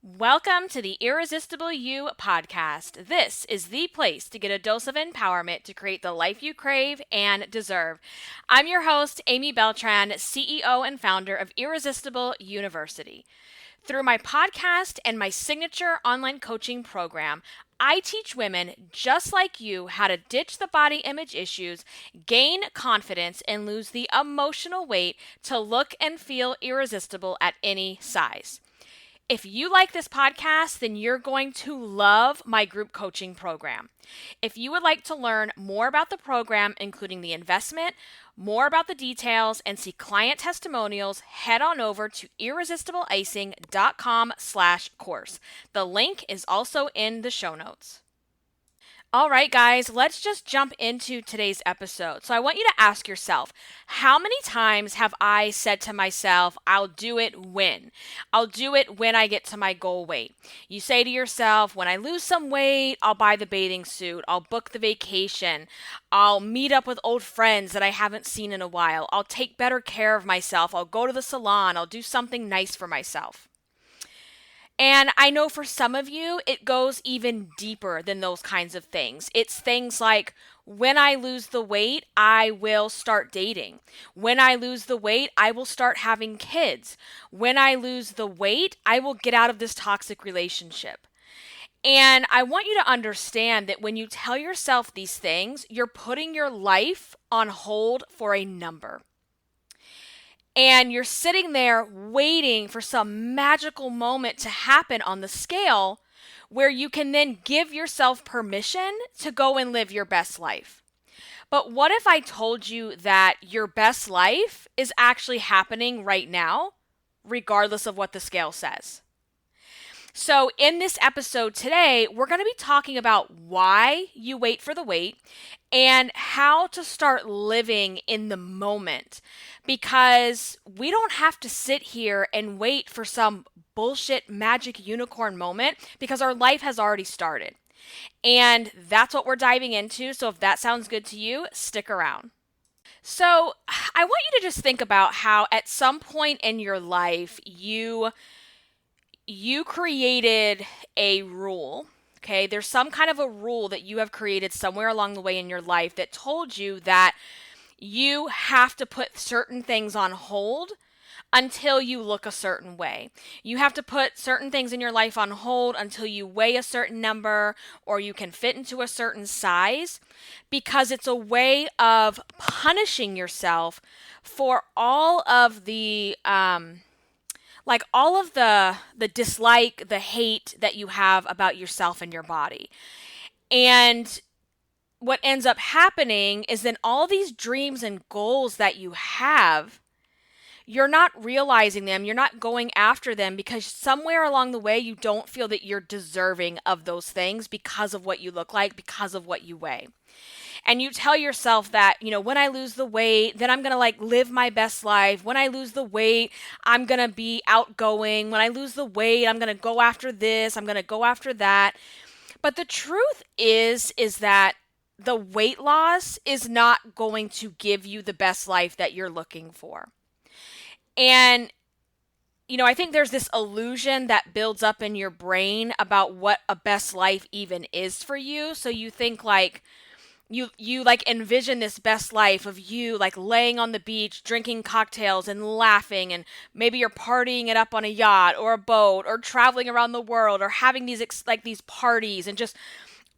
Welcome to the Irresistible You podcast. This is the place to get a dose of empowerment to create the life you crave and deserve. I'm your host, Amy Beltran, CEO and founder of Irresistible University. Through my podcast and my signature online coaching program, I teach women just like you how to ditch the body image issues, gain confidence, and lose the emotional weight to look and feel irresistible at any size. If you like this podcast, then you're going to love my group coaching program. If you would like to learn more about the program, including the investment, more about the details, and see client testimonials, head on over to irresistibleicing.com/course. The link is also in the show notes. All right, guys, let's just jump into today's episode. So I want you to ask yourself, how many times have I said to myself, I'll do it when? I'll do it when I get to my goal weight. You say to yourself, when I lose some weight, I'll buy the bathing suit. I'll book the vacation. I'll meet up with old friends that I haven't seen in a while. I'll take better care of myself. I'll go to the salon. I'll do something nice for myself. And I know for some of you, it goes even deeper than those kinds of things. It's things like, when I lose the weight, I will start dating. When I lose the weight, I will start having kids. When I lose the weight, I will get out of this toxic relationship. And I want you to understand that when you tell yourself these things, you're putting your life on hold for a number. And you're sitting there waiting for some magical moment to happen on the scale where you can then give yourself permission to go and live your best life. But what if I told you that your best life is actually happening right now, regardless of what the scale says? So in this episode today, we're going to be talking about why you wait for the wait and how to start living in the moment. Because we don't have to sit here and wait for some bullshit magic unicorn moment because our life has already started. And that's what we're diving into. So if that sounds good to you, stick around. So I want you to just think about how at some point in your life, you created a rule. Okay, there's some kind of a rule that you have created somewhere along the way in your life that told you that you have to put certain things on hold until you look a certain way. You have to put certain things in your life on hold until you weigh a certain number or you can fit into a certain size, because it's a way of punishing yourself for all of the all of the dislike, the hate that you have about yourself and your body. And what ends up happening is then all these dreams and goals that you have, you're not realizing them, you're not going after them because somewhere along the way you don't feel that you're deserving of those things because of what you look like, because of what you weigh. And you tell yourself that, when I lose the weight, then I'm going to live my best life. When I lose the weight, I'm going to be outgoing. When I lose the weight, I'm going to go after this. I'm going to go after that. But the truth is that the weight loss is not going to give you the best life that you're looking for. And I think there's this illusion that builds up in your brain about what a best life even is for you. So you think you envision this best life of you laying on the beach, drinking cocktails and laughing, and maybe you're partying it up on a yacht or a boat or traveling around the world or having these these parties and just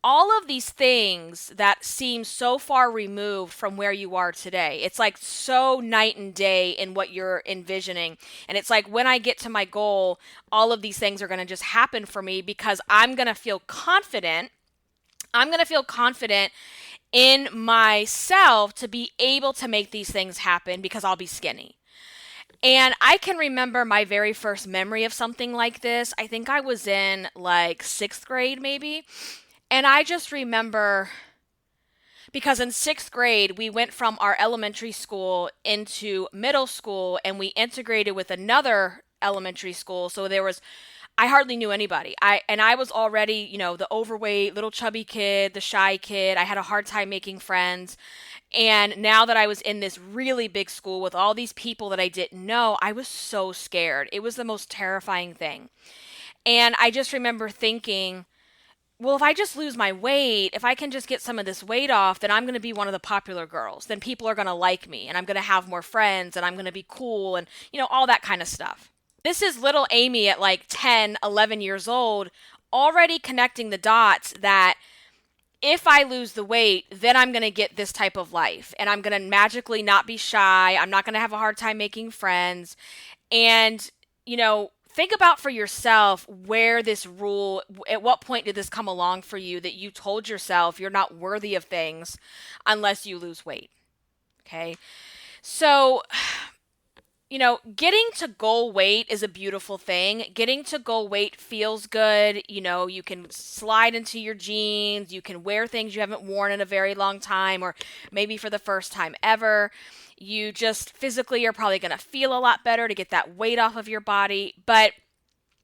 all of these things that seem so far removed from where you are today. It's so night and day in what you're envisioning. And it's when I get to my goal, all of these things are going to just happen for me because I'm going to feel confident. I'm going to feel confident in myself to be able to make these things happen because I'll be skinny. And I can remember my very first memory of something like this. I think I was in 6th grade maybe. And I just remember, because in 6th grade, we went from our elementary school into middle school and we integrated with another elementary school. So I hardly knew anybody. I was already, the overweight, little chubby kid, the shy kid. I had a hard time making friends. And now that I was in this really big school with all these people that I didn't know, I was so scared. It was the most terrifying thing. And I just remember thinking, well, if I just lose my weight, if I can just get some of this weight off, then I'm going to be one of the popular girls. Then people are going to like me and I'm going to have more friends and I'm going to be cool and, all that kind of stuff. This is little Amy at like 10, 11 years old, already connecting the dots that if I lose the weight, then I'm going to get this type of life and I'm going to magically not be shy. I'm not going to have a hard time making friends. And, think about for yourself where this rule, at what point did this come along for you that you told yourself you're not worthy of things unless you lose weight? Okay. So, getting to goal weight is a beautiful thing. Getting to goal weight feels good. You can slide into your jeans. You can wear things you haven't worn in a very long time or maybe for the first time ever. You just physically are probably going to feel a lot better to get that weight off of your body. But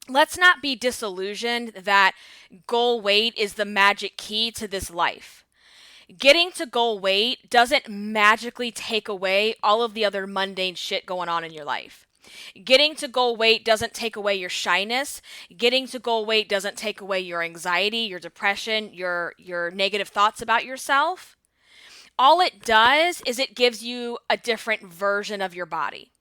let's not be disillusioned that goal weight is the magic key to this life. Getting to goal weight doesn't magically take away all of the other mundane shit going on in your life. Getting to goal weight doesn't take away your shyness. Getting to goal weight doesn't take away your anxiety, your depression, your negative thoughts about yourself. All it does is it gives you a different version of your body.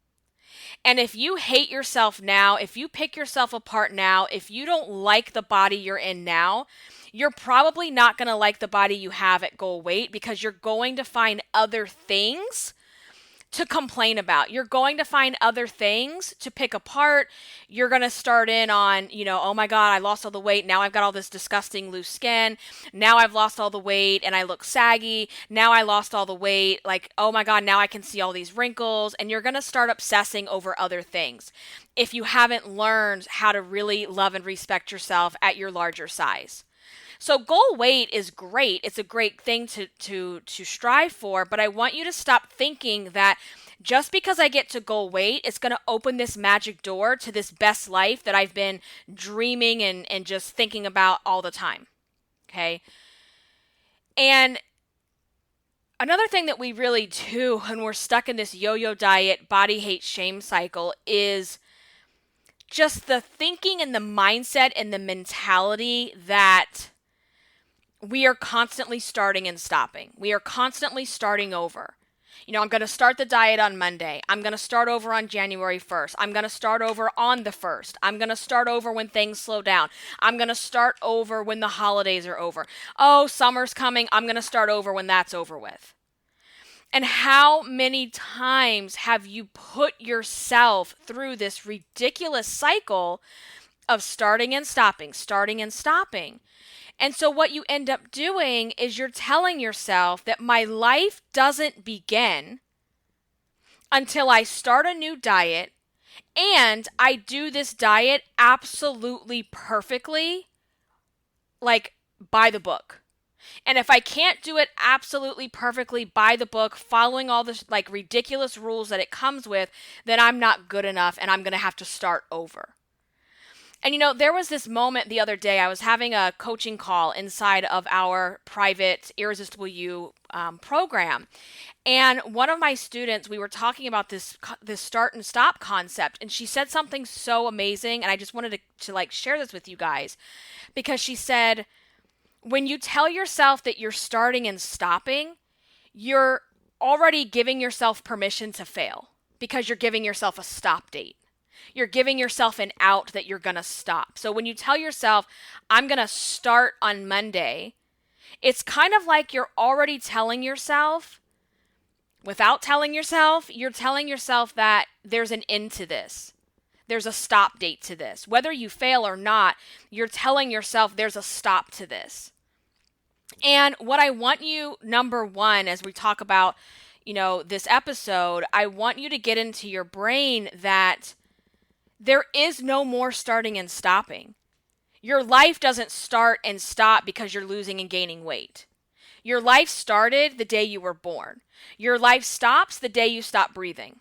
And if you hate yourself now, if you pick yourself apart now, if you don't like the body you're in now, you're probably not going to like the body you have at goal weight because you're going to find other things to complain about. You're going to find other things to pick apart. You're going to start in on, oh my God, I lost all the weight. Now I've got all this disgusting loose skin. Now I've lost all the weight and I look saggy. Now I lost all the weight. Like, oh my God, now I can see all these wrinkles. And you're going to start obsessing over other things if you haven't learned how to really love and respect yourself at your larger size. So goal weight is great. It's a great thing to strive for, but I want you to stop thinking that just because I get to goal weight, it's going to open this magic door to this best life that I've been dreaming and just thinking about all the time. Okay? And another thing that we really do when we're stuck in this yo-yo diet, body hate, shame cycle is just the thinking and the mindset and the mentality that we are constantly starting and stopping. We are constantly starting over. I'm going to start the diet on Monday. I'm going to start over on January 1st. I'm going to start over on the 1st. I'm going to start over when things slow down. I'm going to start over when the holidays are over. Oh, summer's coming. I'm going to start over when that's over with. And how many times have you put yourself through this ridiculous cycle of starting and stopping, starting and stopping? And so what you end up doing is you're telling yourself that my life doesn't begin until I start a new diet and I do this diet absolutely perfectly, like by the book. And if I can't do it absolutely perfectly by the book, following all the like ridiculous rules that it comes with, then I'm not good enough and I'm going to have to start over. And there was this moment the other day. I was having a coaching call inside of our private Irresistible You program. And one of my students, we were talking about this start and stop concept. And she said something so amazing. And I just wanted to like share this with you guys. Because she said, when you tell yourself that you're starting and stopping, you're already giving yourself permission to fail. Because you're giving yourself a stop date. You're giving yourself an out that you're going to stop. So when you tell yourself, I'm going to start on Monday, it's kind of like you're already telling yourself, without telling yourself, you're telling yourself that there's an end to this. There's a stop date to this. Whether you fail or not, you're telling yourself there's a stop to this. And what I want you, number one, as we talk about, this episode, I want you to get into your brain that there is no more starting and stopping. Your life doesn't start and stop because you're losing and gaining weight. Your life started the day you were born. Your life stops the day you stop breathing.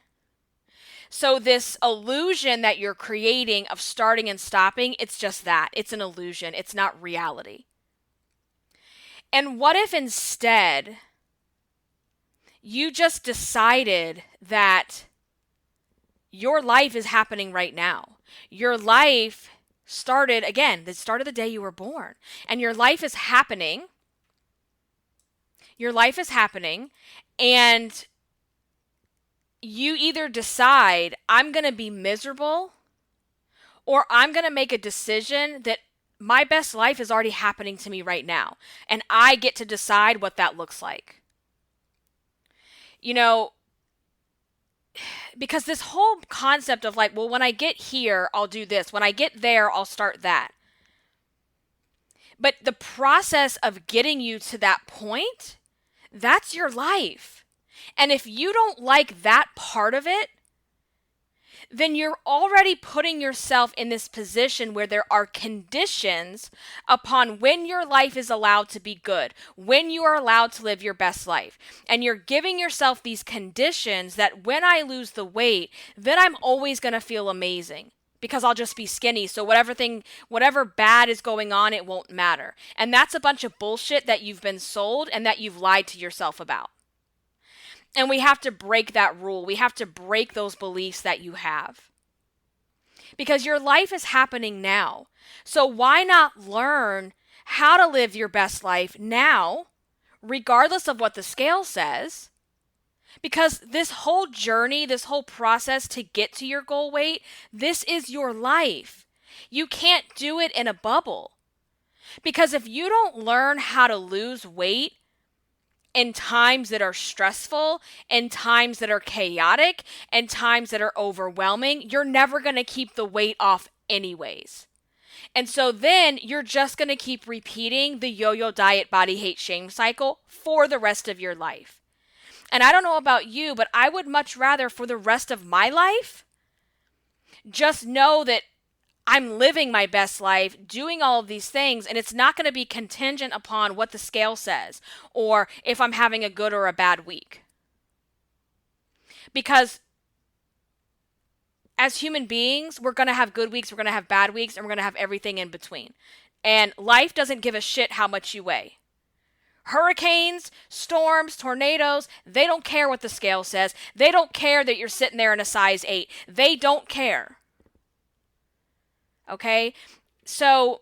So this illusion that you're creating of starting and stopping, it's just that. It's an illusion. It's not reality. And what if instead you just decided that your life is happening right now? Your life started again, the start of the day you were born. And your life is happening. Your life is happening, and you either decide, I'm going to be miserable, or I'm going to make a decision that my best life is already happening to me right now, and I get to decide what that looks like. You know, because this whole concept of like, well, when I get here, I'll do this. When I get there, I'll start that. But the process of getting you to that point, that's your life. And if you don't like that part of it, then you're already putting yourself in this position where there are conditions upon when your life is allowed to be good, when you are allowed to live your best life. And you're giving yourself these conditions that when I lose the weight, then I'm always going to feel amazing because I'll just be skinny. So whatever bad is going on, it won't matter. And that's a bunch of bullshit that you've been sold and that you've lied to yourself about. And we have to break that rule. We have to break those beliefs that you have. Because your life is happening now. So why not learn how to live your best life now, regardless of what the scale says? Because this whole journey, this whole process to get to your goal weight, this is your life. You can't do it in a bubble. Because if you don't learn how to lose weight in times that are stressful, in times that are chaotic, and times that are overwhelming, you're never going to keep the weight off anyways. And so then you're just going to keep repeating the yo-yo diet, body, hate, shame cycle for the rest of your life. And I don't know about you, but I would much rather for the rest of my life just know that I'm living my best life, doing all of these things, and it's not going to be contingent upon what the scale says or if I'm having a good or a bad week. Because as human beings, we're going to have good weeks, we're going to have bad weeks, and we're going to have everything in between. And life doesn't give a shit how much you weigh. Hurricanes, storms, tornadoes, they don't care what the scale says. They don't care that you're sitting there in a size 8. They don't care. Okay? So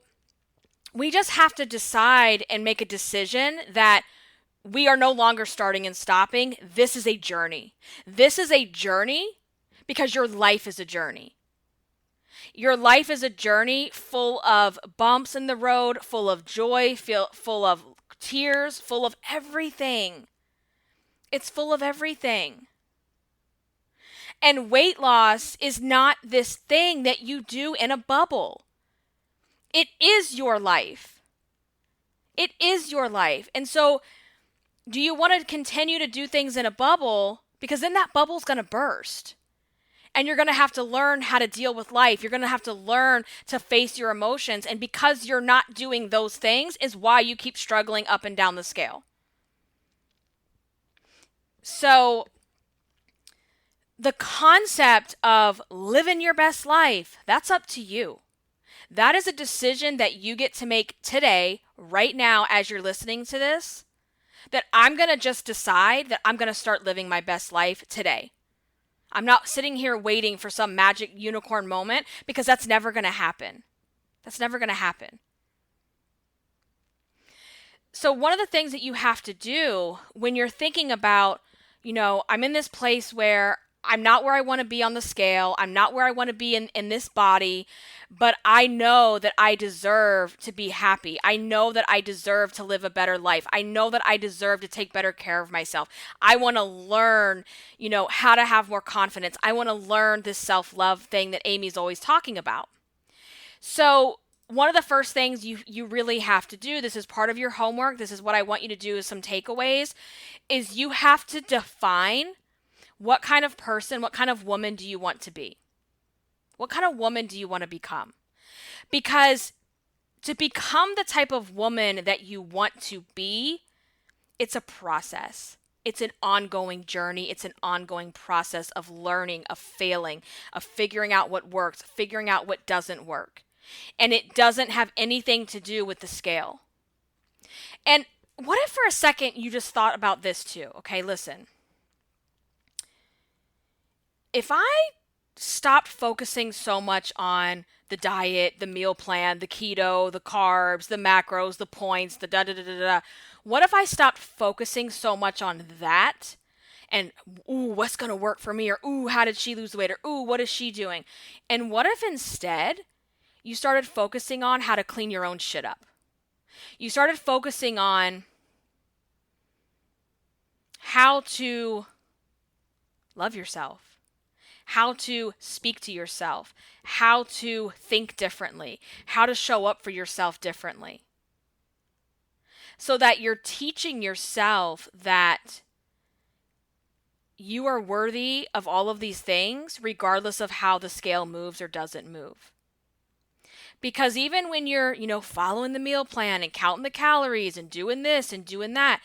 we just have to decide and make a decision that we are no longer starting and stopping. This is a journey. This is a journey because your life is a journey. Your life is a journey full of bumps in the road, full of joy, full of tears, full of everything. It's full of everything. And weight loss is not this thing that you do in a bubble. It is your life. It is your life. And so, do you want to continue to do things in a bubble? Because then that bubble's going to burst. And you're going to have to learn how to deal with life. You're going to have to learn to face your emotions. And because you're not doing those things is why you keep struggling up and down the scale. So, the concept of living your best life, that's up to you. That is a decision that you get to make today, right now, as you're listening to this, that I'm going to just decide that I'm going to start living my best life today. I'm not sitting here waiting for some magic unicorn moment because that's never going to happen. That's never going to happen. So one of the things that you have to do when you're thinking about, I'm in this place where I'm not where I want to be on the scale. I'm not where I want to be in this body, but I know that I deserve to be happy. I know that I deserve to live a better life. I know that I deserve to take better care of myself. I want to learn, how to have more confidence. I want to learn this self-love thing that Amy's always talking about. So one of the first things you really have to do, this is part of your homework, this is what I want you to do as some takeaways, is you have to define what kind of person, what kind of woman do you want to be? What kind of woman do you want to become? Because to become the type of woman that you want to be, it's a process. It's an ongoing journey. It's an ongoing process of learning, of failing, of figuring out what works, figuring out what doesn't work. And it doesn't have anything to do with the scale. And what if for a second you just thought about this too? Okay, listen. If I stopped focusing so much on the diet, the meal plan, the keto, the carbs, the macros, the points, the da da da da da. What if I stopped focusing so much on that and, ooh, what's going to work for me? Or, ooh, how did she lose weight? Or, ooh, what is she doing? And what if instead you started focusing on how to clean your own shit up? You started focusing on how to love yourself, how to speak to yourself, how to think differently, how to show up for yourself differently. So that you're teaching yourself that you are worthy of all of these things, regardless of how the scale moves or doesn't move. Because even when you're, following the meal plan and counting the calories and doing this and doing that,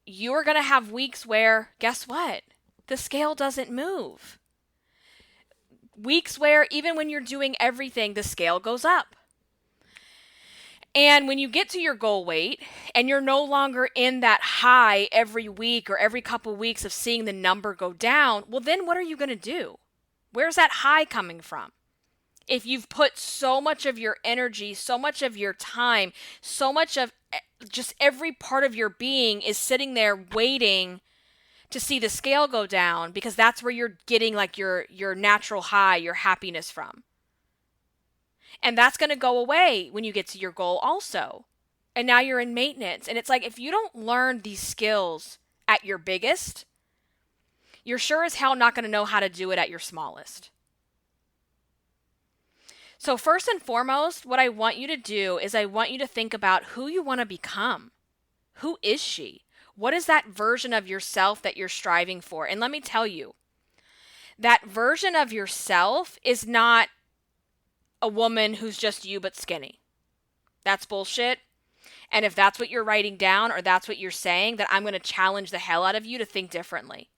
you're going to have weeks where, guess what? The scale doesn't move. Weeks where even when you're doing everything, the scale goes up. And when you get to your goal weight and you're no longer in that high every week or every couple weeks of seeing the number go down, well, then what are you going to do? Where's that high coming from? If you've put so much of your energy, so much of your time, so much of just every part of your being is sitting there waiting to see the scale go down, because that's where you're getting like your natural high, your happiness from. And that's going to go away when you get to your goal also. And now you're in maintenance. And it's like, if you don't learn these skills at your biggest, you're sure as hell not going to know how to do it at your smallest. So first and foremost, what I want you to do is I want you to think about who you want to become. Who is she? What is that version of yourself that you're striving for? And let me tell you, that version of yourself is not a woman who's just you but skinny. That's bullshit. And if that's what you're writing down or that's what you're saying, then I'm going to challenge the hell out of you to think differently.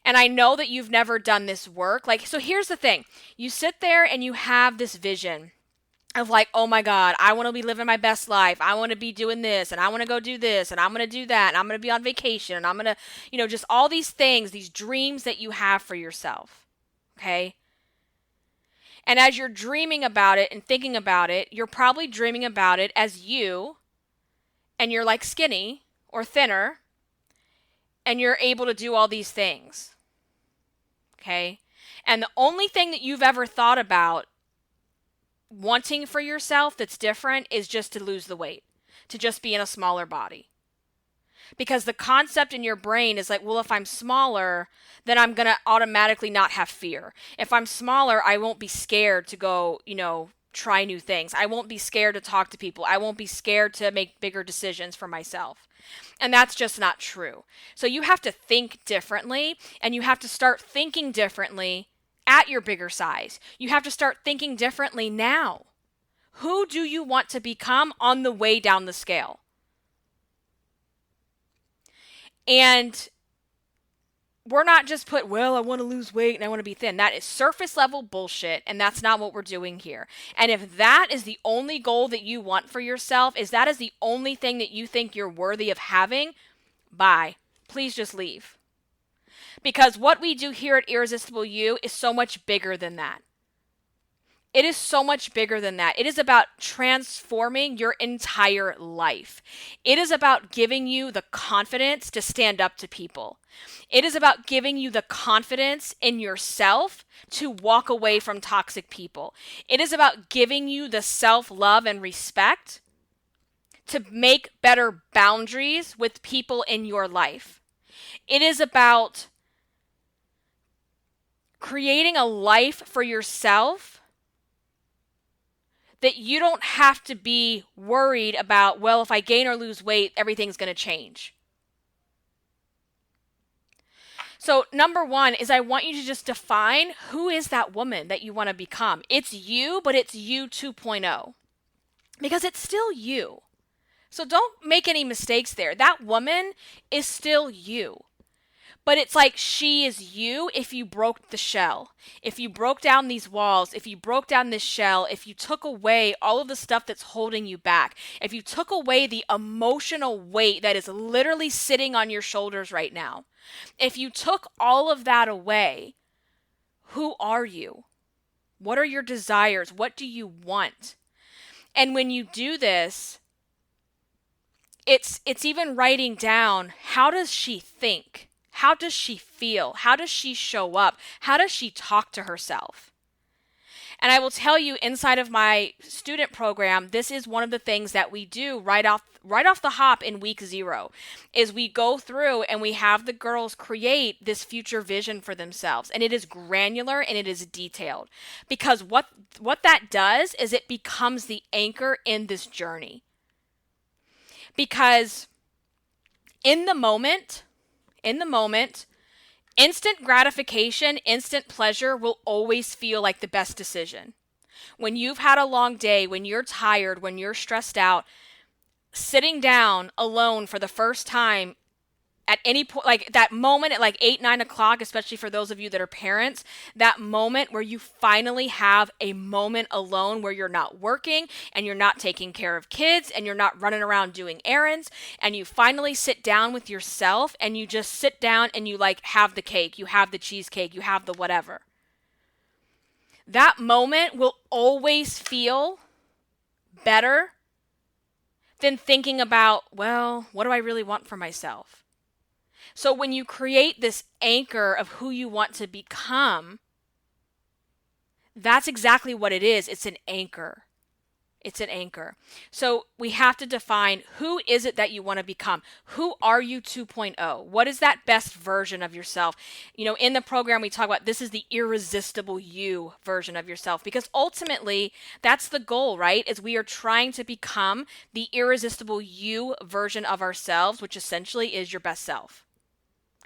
And I know that you've never done this work. So here's the thing. You sit there and you have this vision of like, oh my God, I want to be living my best life. I want to be doing this and I want to go do this and I'm going to do that and I'm going to be on vacation and I'm going to, just all these things, these dreams that you have for yourself. Okay? And as you're dreaming about it and thinking about it, you're probably dreaming about it as you, and you're like skinny or thinner, and you're able to do all these things. Okay? And the only thing that you've ever thought about wanting for yourself that's different is just to lose the weight, to just be in a smaller body. Because the concept in your brain is like, well, if I'm smaller, then I'm going to automatically not have fear. If I'm smaller, I won't be scared to go, try new things. I won't be scared to talk to people. I won't be scared to make bigger decisions for myself. And that's just not true. So you have to think differently, and you have to start thinking differently at your bigger size. You have to start thinking differently now. Who do you want to become on the way down the scale? And we're not just I want to lose weight and I want to be thin. That is surface level bullshit, and that's not what we're doing here. And if that is the only goal that you want for yourself, that is the only thing that you think you're worthy of having, bye. Please just leave. Because what we do here at Irresistible You is so much bigger than that. It is so much bigger than that. It is about transforming your entire life. It is about giving you the confidence to stand up to people. It is about giving you the confidence in yourself to walk away from toxic people. It is about giving you the self-love and respect to make better boundaries with people in your life. It is about creating a life for yourself that you don't have to be worried about, well, if I gain or lose weight, everything's going to change. So number one is I want you to just define who is that woman that you want to become. It's you, but it's you 2.0. Because it's still you. So don't make any mistakes there. That woman is still you. But it's like she is you if you broke the shell. If you broke down these walls, if you broke down this shell, if you took away all of the stuff that's holding you back, if you took away the emotional weight that is literally sitting on your shoulders right now, if you took all of that away, who are you? What are your desires? What do you want? And when you do this, it's even writing down, how does she think? How does she feel? How does she show up? How does she talk to herself? And I will tell you, inside of my student program, this is one of the things that we do right off the hop in week 0, is we go through and we have the girls create this future vision for themselves. And it is granular and it is detailed, because what that does is it becomes the anchor in this journey. Because in the moment, instant gratification, instant pleasure will always feel like the best decision. When you've had a long day, when you're tired, when you're stressed out, sitting down alone for the first time at any point, like that moment at like 8, 9 o'clock, especially for those of you that are parents, that moment where you finally have a moment alone where you're not working and you're not taking care of kids and you're not running around doing errands, and you finally sit down with yourself and you just sit down and you like have the cake, you have the cheesecake, you have the whatever. That moment will always feel better than thinking about, well, what do I really want for myself? So when you create this anchor of who you want to become, that's exactly what it is. It's an anchor. It's an anchor. So we have to define, who is it that you want to become? Who are you 2.0? What is that best version of yourself? You know, in the program we talk about, this is the irresistible you version of yourself, because ultimately that's the goal, right? Is we are trying to become the irresistible you version of ourselves, which essentially is your best self.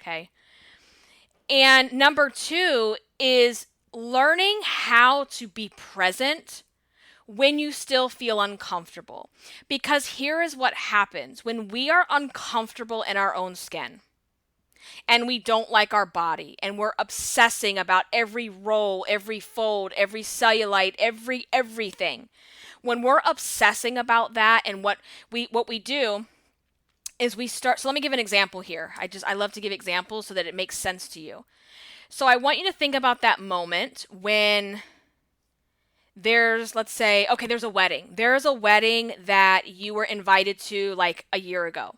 Okay. And number 2 is learning how to be present when you still feel uncomfortable. Because here is what happens when we are uncomfortable in our own skin and we don't like our body and we're obsessing about every roll, every fold, every cellulite, everything. When we're obsessing about that, and what we do is we start. So let me give an example here. I love to give examples so that it makes sense to you. So I want you to think about that moment when there's, let's say, okay, there's a wedding. There's a wedding that you were invited to like a year ago,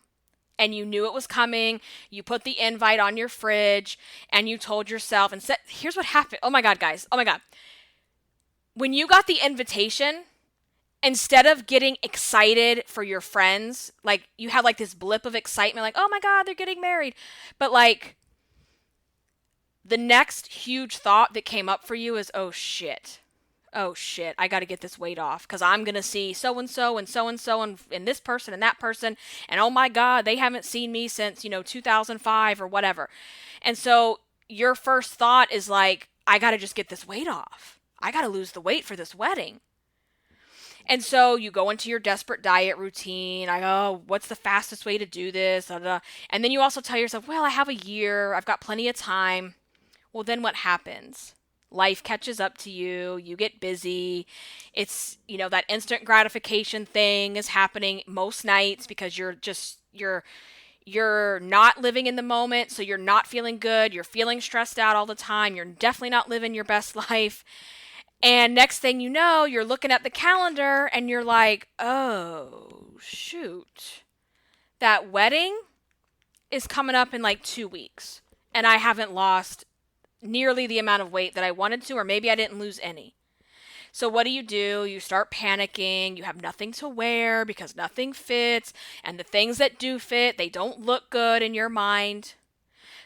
and you knew it was coming. You put the invite on your fridge and you told yourself and said, here's what happened. Oh my God, guys. Oh my God. When you got the invitation, instead of getting excited for your friends, like you had like this blip of excitement, like, oh my God, they're getting married. But like the next huge thought that came up for you is, oh shit, I got to get this weight off, because I'm going to see so-and-so and so-and-so and this person and that person. And oh my God, they haven't seen me since, 2005 or whatever. And so your first thought is like, I got to just get this weight off. I got to lose the weight for this wedding. And so you go into your desperate diet routine. What's the fastest way to do this? And then you also tell yourself, well, I have a year. I've got plenty of time. Well, then what happens? Life catches up to you. You get busy. It's, that instant gratification thing is happening most nights because you're not living in the moment. So you're not feeling good. You're feeling stressed out all the time. You're definitely not living your best life. And next thing you know, you're looking at the calendar and you're like, oh, shoot. That wedding is coming up in like 2 weeks. And I haven't lost nearly the amount of weight that I wanted to, or maybe I didn't lose any. So what do? You start panicking. You have nothing to wear because nothing fits. And the things that do fit, they don't look good in your mind.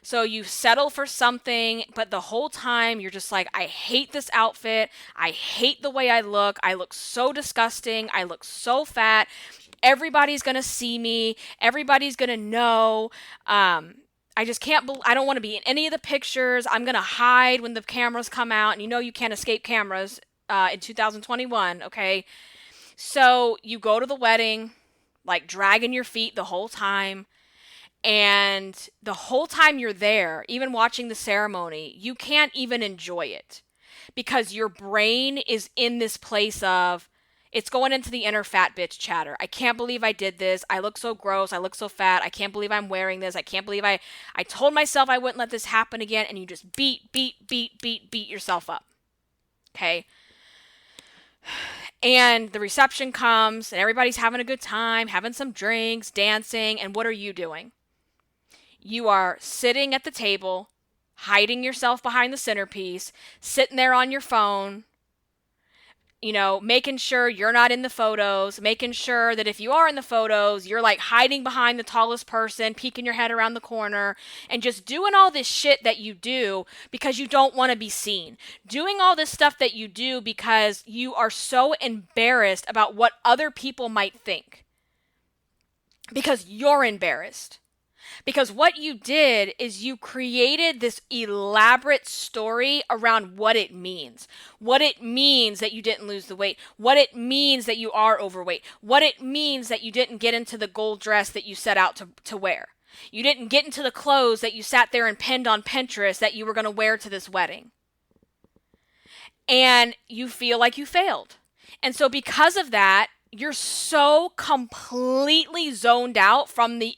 So you settle for something, but the whole time you're just like, I hate this outfit. I hate the way I look. I look so disgusting. I look so fat. Everybody's going to see me. Everybody's going to know. I just can't, I don't want to be in any of the pictures. I'm going to hide when the cameras come out. And you can't escape cameras in 2021, okay? So you go to the wedding, like dragging your feet the whole time. And the whole time you're there, even watching the ceremony, you can't even enjoy it because your brain is in this place of, it's going into the inner fat bitch chatter. I can't believe I did this. I look so gross. I look so fat. I can't believe I'm wearing this. I can't believe I told myself I wouldn't let this happen again. And you just beat yourself up. Okay. And the reception comes and everybody's having a good time, having some drinks, dancing. And what are you doing? You are sitting at the table, hiding yourself behind the centerpiece, sitting there on your phone, making sure you're not in the photos, making sure that if you are in the photos, you're like hiding behind the tallest person, peeking your head around the corner, and just doing all this shit that you do because you don't want to be seen. Doing all this stuff that you do because you are so embarrassed about what other people might think. Because you're embarrassed. Because what you did is you created this elaborate story around what it means. What it means that you didn't lose the weight. What it means that you are overweight. What it means that you didn't get into the gold dress that you set out to wear. You didn't get into the clothes that you sat there and pinned on Pinterest that you were going to wear to this wedding. And you feel like you failed. And so because of that, you're so completely zoned out from the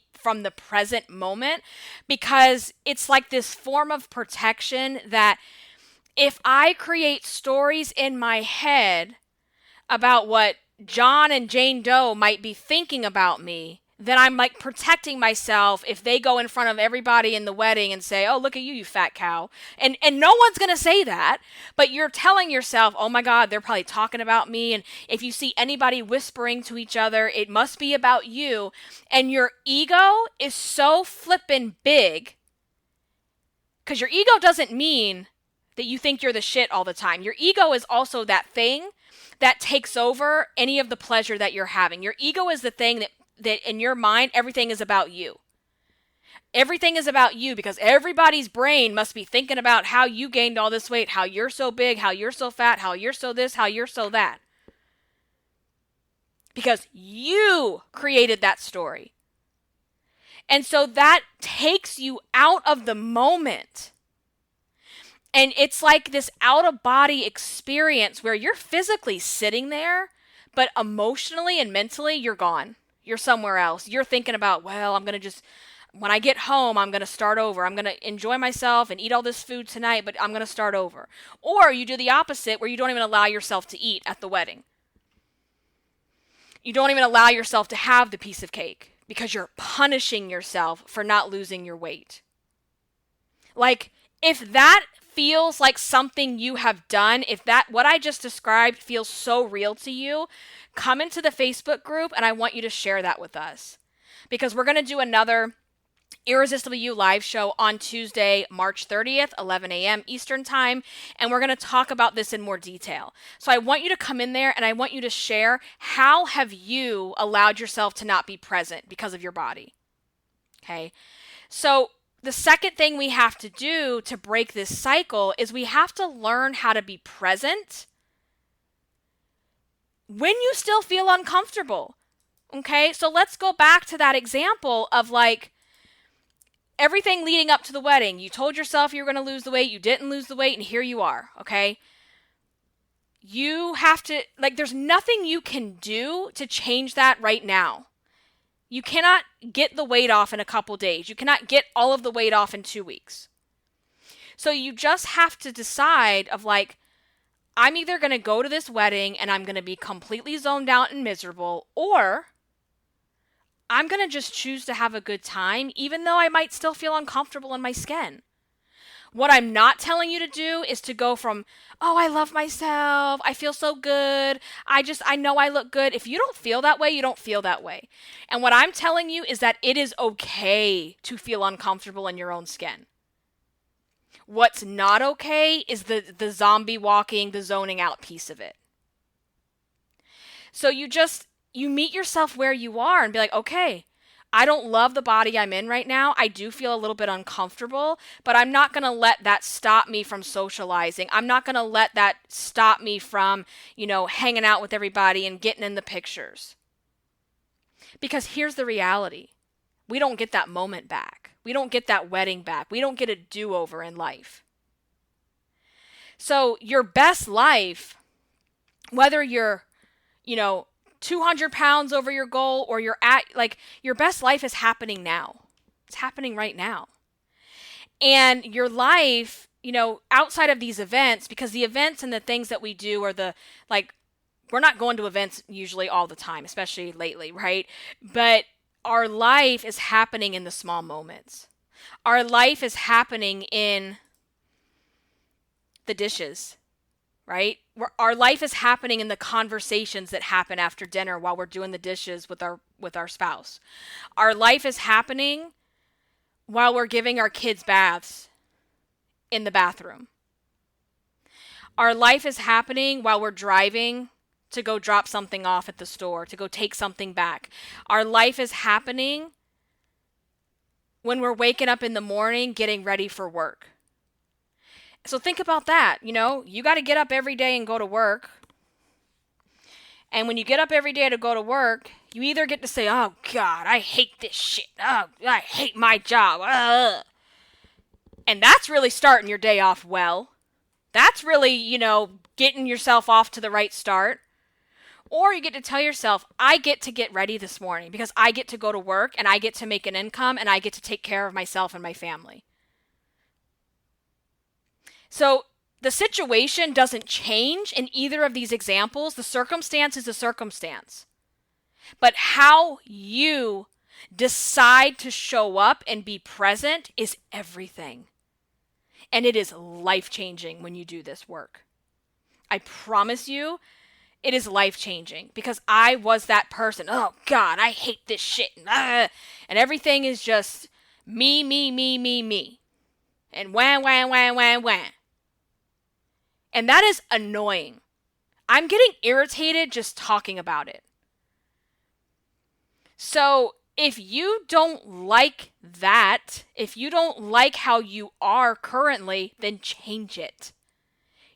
present moment, because it's like this form of protection that if I create stories in my head about what John and Jane Doe might be thinking about me, then I'm like protecting myself if they go in front of everybody in the wedding and say, oh, look at you fat cow. And no one's going to say that, but you're telling yourself, oh my God, they're probably talking about me. And if you see anybody whispering to each other, it must be about you. And your ego is so flippin' big, because your ego doesn't mean that you think you're the shit all the time. Your ego is also that thing that takes over any of the pleasure that you're having. Your ego is the thing that in your mind, everything is about you. Everything is about you, because everybody's brain must be thinking about how you gained all this weight, how you're so big, how you're so fat, how you're so this, how you're so that. Because you created that story. And so that takes you out of the moment. And it's like this out-of-body experience where you're physically sitting there, but emotionally and mentally, you're gone. You're somewhere else. You're thinking about, well, when I get home, I'm going to start over. I'm going to enjoy myself and eat all this food tonight, but I'm going to start over. Or you do the opposite, where you don't even allow yourself to eat at the wedding. You don't even allow yourself to have the piece of cake because you're punishing yourself for not losing your weight. Like, if that feels like something you have done, if that what I just described feels so real to you, come into the Facebook group and I want you to share that with us, because we're going to do another Irresistible You live show on Tuesday, March 30th, 11 a.m. Eastern time, and we're going to talk about this in more detail. So I want you to come in there and I want you to share, how have you allowed yourself to not be present because of your body? Okay. So the second thing we have to do to break this cycle is we have to learn how to be present when you still feel uncomfortable. Okay, so let's go back to that example of like everything leading up to the wedding. You told yourself you were going to lose the weight, you didn't lose the weight, and here you are, okay? You have to, like, there's nothing you can do to change that right now. You cannot get the weight off in a couple days. You cannot get all of the weight off in 2 weeks. So you just have to decide of like, I'm either going to go to this wedding and I'm going to be completely zoned out and miserable, or I'm going to just choose to have a good time, even though I might still feel uncomfortable in my skin. What I'm not telling you to do is to go from, oh, I love myself, I feel so good, I know I look good. If you don't feel that way, you don't feel that way. And what I'm telling you is that it is okay to feel uncomfortable in your own skin. What's not okay is the zombie walking, the zoning out piece of it. So you meet yourself where you are and be like, okay, I don't love the body I'm in right now. I do feel a little bit uncomfortable, but I'm not going to let that stop me from socializing. I'm not going to let that stop me from, hanging out with everybody and getting in the pictures. Because here's the reality. We don't get that moment back. We don't get that wedding back. We don't get a do-over in life. So your best life, whether you're, 200 pounds over your goal, or you're at, like, your best life is happening now. It's happening right now. And your life, outside of these events, because the events and the things that we do are the, like, we're not going to events usually all the time, especially lately, right? But our life is happening in the small moments. Our life is happening in the dishes, right? Our life is happening in the conversations that happen after dinner while we're doing the dishes with our spouse. Our life is happening while we're giving our kids baths in the bathroom. Our life is happening while we're driving to go drop something off at the store, to go take something back. Our life is happening when we're waking up in the morning getting ready for work. So think about that. You got to get up every day and go to work. And when you get up every day to go to work, you either get to say, oh God, I hate this shit. Oh, I hate my job. Ugh. And that's really starting your day off well. That's really, getting yourself off to the right start. Or you get to tell yourself, I get to get ready this morning because I get to go to work and I get to make an income and I get to take care of myself and my family. So the situation doesn't change in either of these examples. The circumstance is a circumstance. But how you decide to show up and be present is everything. And it is life-changing when you do this work. I promise you, it is life-changing because I was that person. Oh, God, I hate this shit. And everything is just me. And wah. And that is annoying. I'm getting irritated just talking about it. So if you don't like that, if you don't like how you are currently, then change it.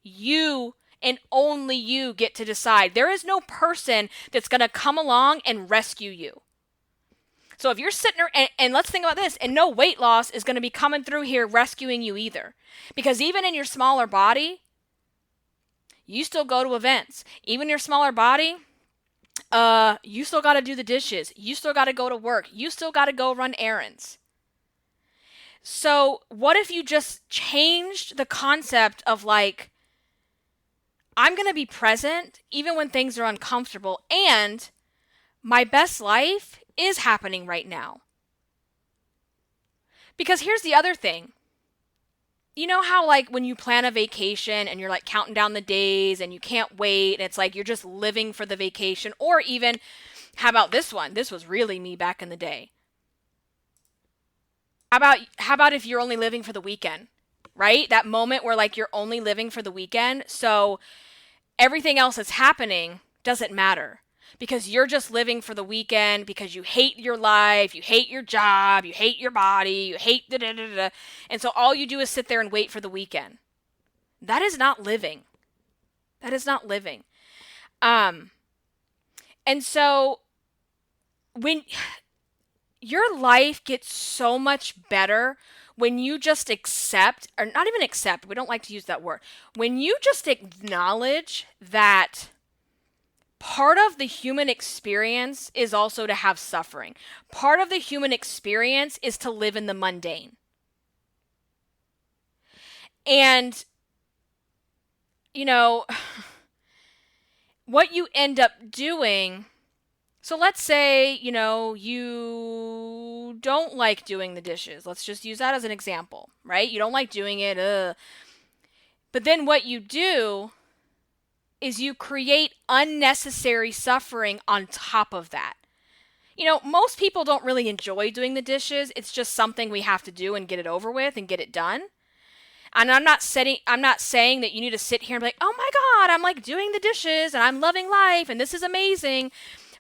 You and only you get to decide. There is no person that's going to come along and rescue you. So if you're sitting there, and let's think about this, and no weight loss is going to be coming through here rescuing you either. Because even in your smaller body, you still go to events. Even your smaller body, you still got to do the dishes. You still got to go to work. You still got to go run errands. So what if you just changed the concept of like, I'm going to be present even when things are uncomfortable, and my best life is happening right now. Because here's the other thing. You know how like when you plan a vacation and you're like counting down the days and you can't wait and it's like you're just living for the vacation, or even, how about this one? This was really me back in the day. How about if you're only living for the weekend, right? That moment where like you're only living for the weekend. So everything else that's happening doesn't matter because you're just living for the weekend because you hate your life, you hate your job, you hate your body, you hate da-da-da-da. And so all you do is sit there and wait for the weekend. That is not living. That is not living. And so when your life gets so much better when you just accept, or not even accept, we don't like to use that word. When you just acknowledge that part of the human experience is also to have suffering. Part of the human experience is to live in the mundane. And, what you end up doing, so let's say, you don't like doing the dishes. Let's just use that as an example, right? You don't like doing it. But then what you do is you create unnecessary suffering on top of that. Most people don't really enjoy doing the dishes. It's just something we have to do and get it over with and get it done. And I'm not saying that you need to sit here and be like, oh my God, I'm like doing the dishes and I'm loving life and this is amazing.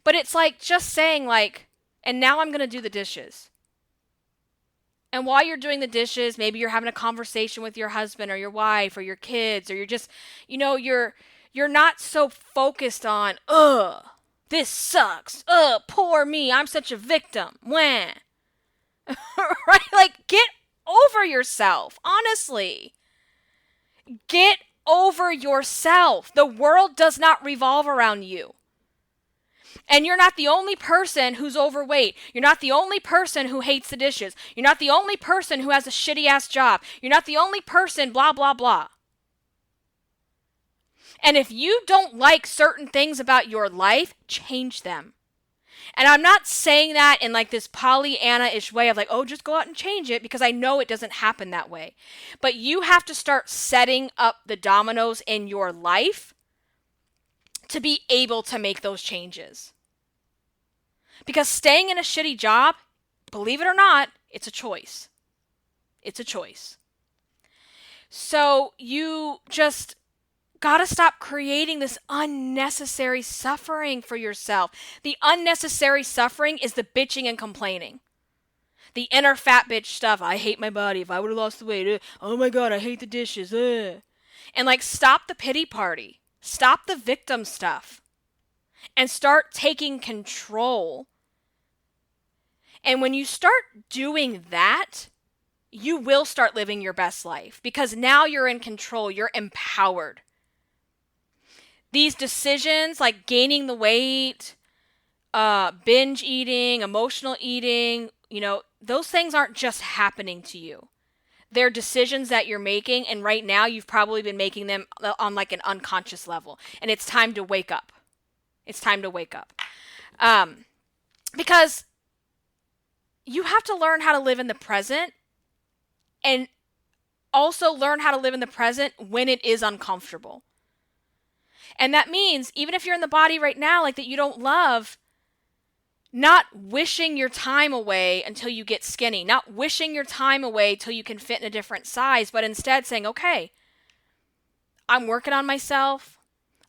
But it's like just saying like, and now I'm going to do the dishes. And while you're doing the dishes, maybe you're having a conversation with your husband or your wife or your kids, or you're just, you're not so focused on, this sucks. Poor me. I'm such a victim. Wah. Right? Like, get over yourself. Honestly. Get over yourself. The world does not revolve around you. And you're not the only person who's overweight. You're not the only person who hates the dishes. You're not the only person who has a shitty ass job. You're not the only person blah, blah, blah. And if you don't like certain things about your life, change them. And I'm not saying that in like this Pollyanna-ish way of like, oh, just go out and change it, because I know it doesn't happen that way. But you have to start setting up the dominoes in your life to be able to make those changes. Because staying in a shitty job, believe it or not, it's a choice. It's a choice. So you just gotta stop creating this unnecessary suffering for yourself. The unnecessary suffering is the bitching and complaining. The inner fat bitch stuff. I hate my body. If I would have lost the weight. Oh my God, I hate the dishes. And like, stop the pity party. Stop the victim stuff. And start taking control. And when you start doing that, you will start living your best life. Because now you're in control. You're empowered. These decisions like gaining the weight, binge eating, emotional eating, those things aren't just happening to you. They're decisions that you're making, and right now you've probably been making them on like an unconscious level. And it's time to wake up. It's time to wake up. Because you have to learn how to live in the present, and also learn how to live in the present when it is uncomfortable. And that means even if you're in the body right now, like that you don't love, not wishing your time away until you get skinny, not wishing your time away till you can fit in a different size, but instead saying, okay, I'm working on myself.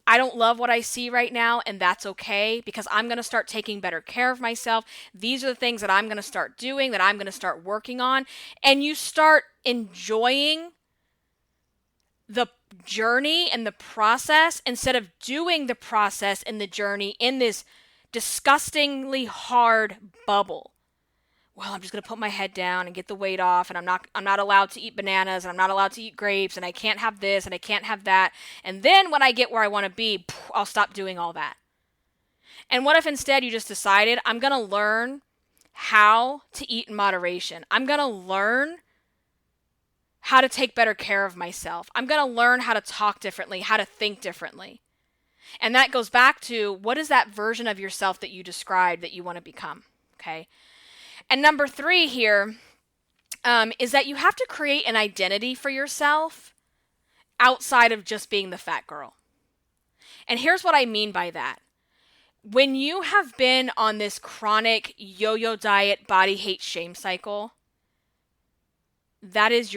I don't love what I see right now, and that's okay, because I'm going to start taking better care of myself. These are the things that I'm going to start doing, that I'm going to start working on. And you start enjoying the journey and the process instead of doing the process and the journey in this disgustingly hard bubble. Well, I'm just going to put my head down and get the weight off, and I'm not allowed to eat bananas, and I'm not allowed to eat grapes, and I can't have this and I can't have that. And then when I get where I want to be, I'll stop doing all that. And what if instead you just decided, I'm going to learn how to eat in moderation. I'm going to learn how to take better care of myself. I'm going to learn how to talk differently, how to think differently. And that goes back to, what is that version of yourself that you described that you want to become? Okay. And number 3 here is that you have to create an identity for yourself outside of just being the fat girl. And here's what I mean by that. When you have been on this chronic yo-yo diet, body hate, shame cycle, that has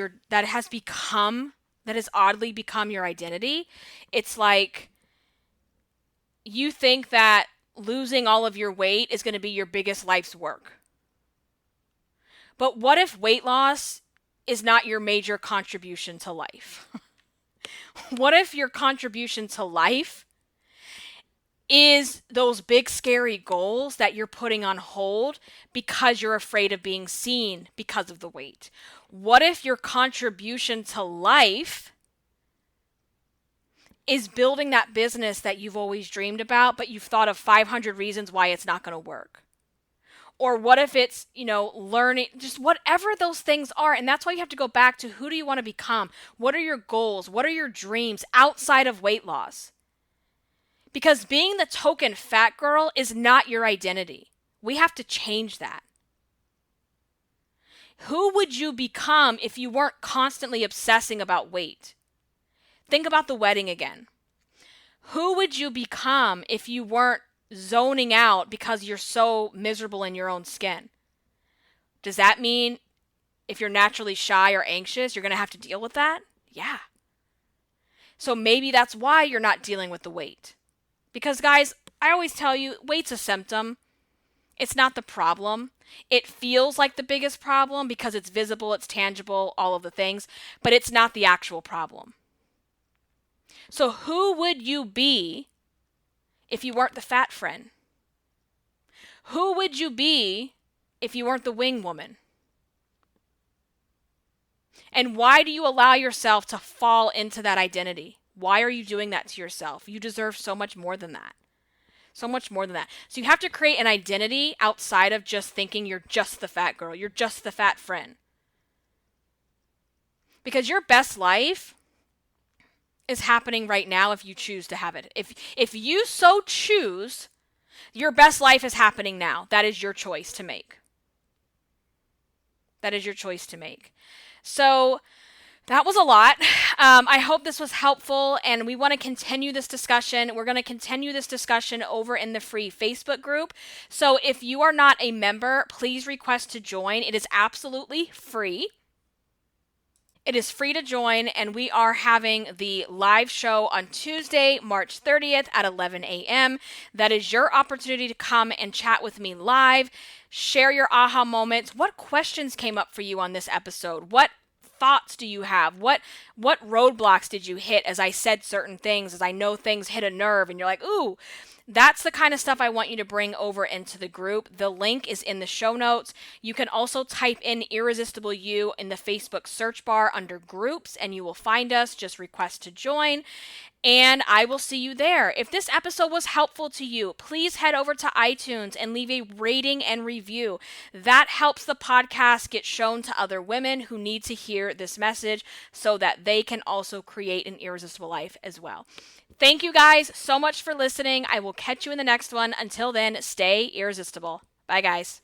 oddly become your identity. It's like you think that losing all of your weight is going to be your biggest life's work. But what if weight loss is not your major contribution to life? What if your contribution to life is those big scary goals that you're putting on hold because you're afraid of being seen because of the weight? What if your contribution to life is building that business that you've always dreamed about, but you've thought of 500 reasons why it's not going to work? Or what if it's, learning, just whatever those things are. And that's why you have to go back to, who do you want to become? What are your goals? What are your dreams outside of weight loss? Because being the token fat girl is not your identity. We have to change that. Who would you become if you weren't constantly obsessing about weight? Think about the wedding again. Who would you become if you weren't zoning out because you're so miserable in your own skin? Does that mean if you're naturally shy or anxious, you're going to have to deal with that? Yeah. So maybe that's why you're not dealing with the weight. Because guys, I always tell you, weight's a symptom. It's not the problem. It feels like the biggest problem because it's visible, it's tangible, all of the things, but it's not the actual problem. So who would you be if you weren't the fat friend? Who would you be if you weren't the wing woman? And why do you allow yourself to fall into that identity? Why are you doing that to yourself? You deserve so much more than that. So much more than that. So you have to create an identity outside of just thinking you're just the fat girl. You're just the fat friend. Because your best life is happening right now if you choose to have it. If you so choose, your best life is happening now. That is your choice to make. That is your choice to make. So that was a lot. I hope this was helpful, and we want to continue this discussion. We're going to continue this discussion over in the free Facebook group. So if you are not a member, please request to join. It is absolutely free. It is free to join, and we are having the live show on Tuesday, March 30th at 11 a.m. That is your opportunity to come and chat with me live, share your aha moments. What questions came up for you on this episode? What thoughts do you have? What roadblocks did you hit as I said certain things, as I know things hit a nerve and you're like, ooh, that's the kind of stuff I want you to bring over into the group. The link is in the show notes. You can also type in Irresistible You in the Facebook search bar under groups and you will find us. Just request to join. And I will see you there. If this episode was helpful to you, please head over to iTunes and leave a rating and review. That helps the podcast get shown to other women who need to hear this message so that they can also create an irresistible life as well. Thank you guys so much for listening. I will catch you in the next one. Until then, stay irresistible. Bye, guys.